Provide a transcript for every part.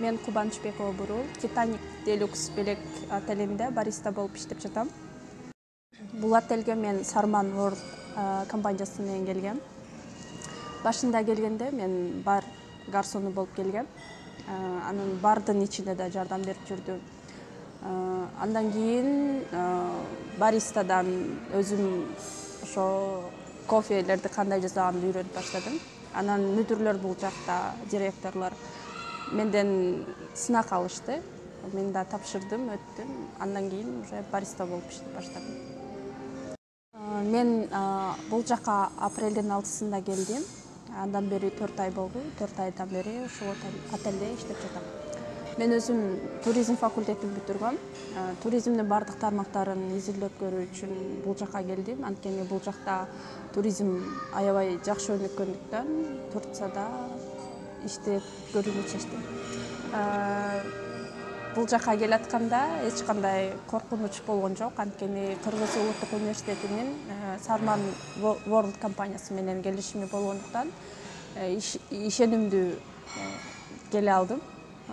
Мен Кубанычбекова Бурул, Titanic Deluxe белек отелинде бариста болуп иштеп жатам. Бул отелге мен Sarman World компаниясы менен келгем. Башында келгенде мен бар гарсону болуп келгем. Анын бардын ичинде да жардам берип жүрдүм. Андан кийин баристадан өзүм ошо кофелерди кандай жасаганды үйрөнүп баштадым. Анан мүдүрлөр бул жакта, директорлор менден сынак алышты. Мен да тапшырдым, өттүм. Андан кийин уже бариста болуп иштеп баштадым. Мен бул жака апрелдин 6-сында келдим. Андан бери 4 ай болду. 4 айдан бери ушул отелде иштеп жатам. Мен өзүм туризм факультетин бүтүргөм. Туризмдин бардык тармактарын изилдеп көрүү үчүн бул жака келдим. Анткени бул жакта туризм аябай жакшы өнүккөндүктөн Турцияда иштеп көрүүнү чечтим. Бул жака келатканда эч кандай коркунуч болгон жок. Анткени Кыргыз Улуттук университетинин Sarman World компаниясы менен келишими болгондуктан ишенимдүү келе алдым.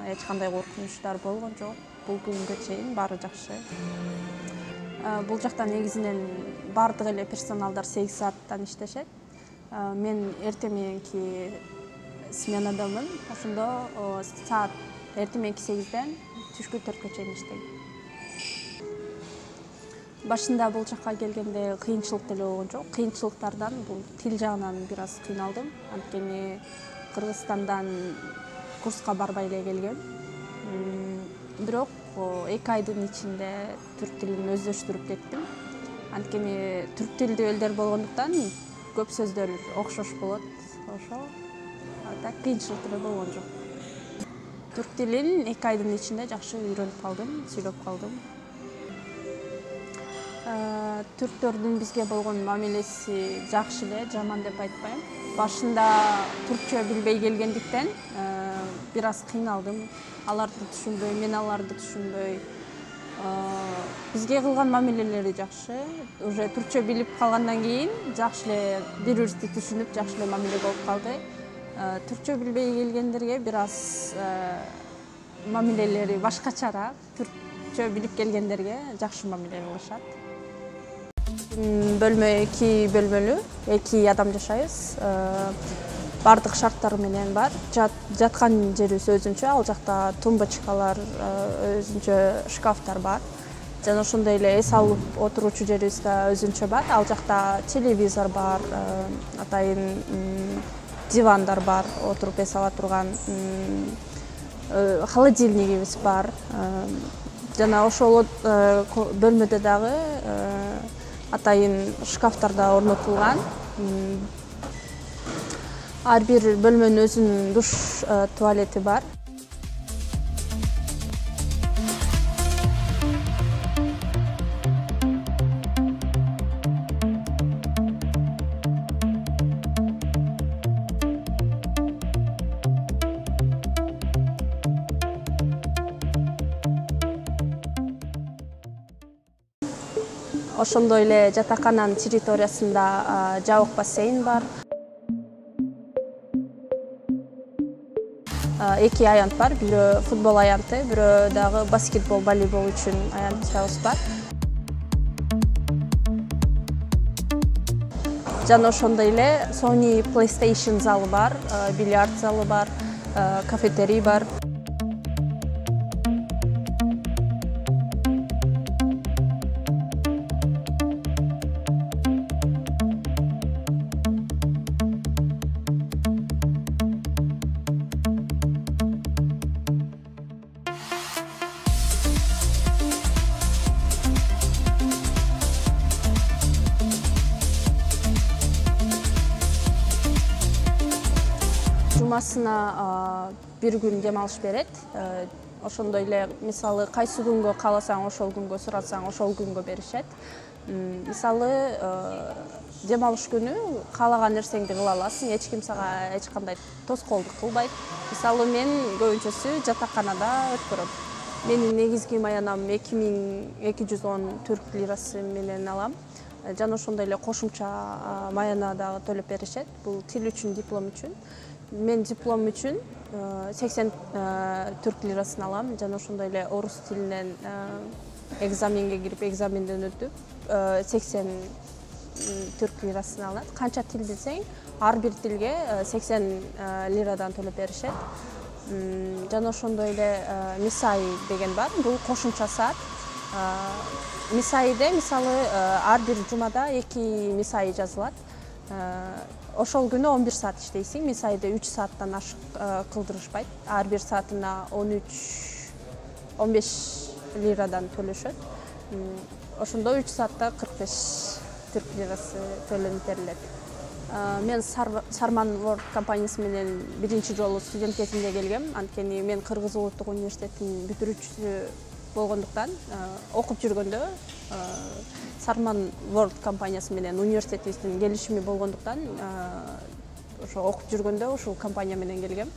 Эч кандай коркунучтар болгон жок. Бул күнгө чейин баары жакшы. Бул жакта негизинен бардык эле персоналдар 8 сааттан иштешет. Мен эртең мененки сменадамын. Ошондо саат эртең мененки 8ден түшкү 4кө чейин иштейм. Башында бул жакка келгенде кыйынчылык деле болгон жок. Кыйынчылыктардан бул тил жагынан бир аз кыйналдым. Анткени Кыргызстандан курска барбай эле келгем. Бирок 2 айдын ичинде түрк тилин өздөштүрүп кеттим. Анткени түрк тилдүү элдер болгондуктан көп сөздөр окшош болот. Ошо так кыйынчылык деле болгон жок. Түрк тилин 2 айдын ичинде жакшы үйрөнүп калдым, сүйлөп калдым. Түрктөрдүн бизге болгон мамилеси жакшы эле, жаман деп айтпайм. Башында түркчө билбей келгендиктен бир аз кыйналдым. Аларды түшүнбөй, мен аларды түшүнбөй. Бизге кылган мамилелери жакшы. Уже түркчө билип калгандан кийин жакшы эле бири-бирибизди түшүнүп, жакшы эле мамиле болуп калды. Түркчө билбей келгендерге бир аз мамилелери башкачараак, түркчө билип келгендерге жакшы мамиле кылышат. Бөлмө 2 бөлмөлүү, 2 адам жашайбыз. Бардык шарттары менен бар. Жаткан жерибиз өзүнчө, ал жакта тумбочкалар, өзүнчө шкафтар бар. Жана ошондой эле эс алып отуруучу жерибиз да өзүнчө бар. Ал жакта телевизор бар, атайын дивандар бар, отуруп эс ала турган. Холодильнигибиз бар. Жана ошол бөлмөдө дагы атайын шкафтар да орнотулган. Ар бир бөлмөнүн өзүнүн душ туалети бар. Ошондой эле жатакананын территориясында жабык бассейн бар. 2 аянт бар, бирөө футбол аянты, бирөө дагы баскетбол, волейбол үчүн аянтчабыз бар. Жана ошондой эле Sony PlayStation залы бар, бильярд залы бар, кафетерий бар. Жумасына бир күн дем алыш берет. Ошондой эле мисалы кайсы күнгө кааласаң ошол күнгө сурасаң ошол күнгө беришет. Мисалы дем алыш күнү каалаган нерсеңди кыла аласың, эч ким сага эч кандай тоскоолдук кылбайт. Мисалы мен көбүнчөсү жатаканада өткөрөм. Менин негизги маянам 2210 түрк лирасы менен алам. Жана ошондой эле кошумча маяна дагы төлөп беришет. Бул тил үчүн, диплом үчүн. мен диплом үчүн 80 түрк лирасын алам жана ошондой эле орус тилинен экзаменге кирип экзаменден өтүп 80 түрк лирасын алат. Канча тил билсең, ар бир тилге 80 лирадан төлөп беришет. Жана ошондой эле мисай деген бар. Бул кошумча саат. Мисайде мисалы ар бир жумада 2 мисай жазылат. Ошол күнү 11 саат иштейсиң. Мисайда 3 сааттан ашык кылдырышпайт. Ар бир саатына 13-15 лирадан төлөшөт. Ошондо 3 саатта 45 түрк лирасы төлөнүп берилет. Мен Sarman World компаниясы менен биринчи жолу студент кезинде келгем. Анткени мен Кыргыз Улуттук университетинин бүтүрүүчүсү болгондуктан окуп жүргөндө Sarman World компаниясы менен университетибиздин келишими болгондуктан ошо окуп жүргөндө ушул компания менен келгем.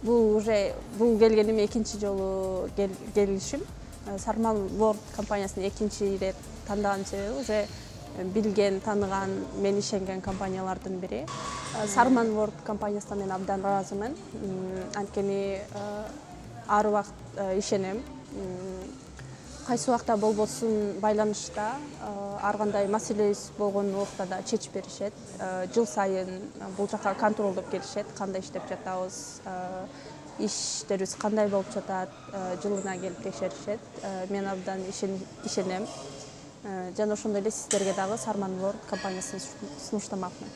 Бул келгениме экинчи жолу келишим. Sarman World компаниясын экинчи ирет тандаган себеби уже билген, таныган, мен ишенген компаниялардын бири. Sarman World компаниясына мен абдан ыраазымын. Анткени ар убакыт ишенем. Кайсы убакта болбосун байланышта ар кандай маселебиз болгон убакта да чечип беришет. Жыл сайын бул жака контролдоп келишет, кандай иштеп жатабыз, иштерибиз кандай болуп жатат, жылына келип текшеришет. Мен абдан ишенем. Жана ошондой эле сиздерге дагы Sarman World компаниясын сунуштамакмын.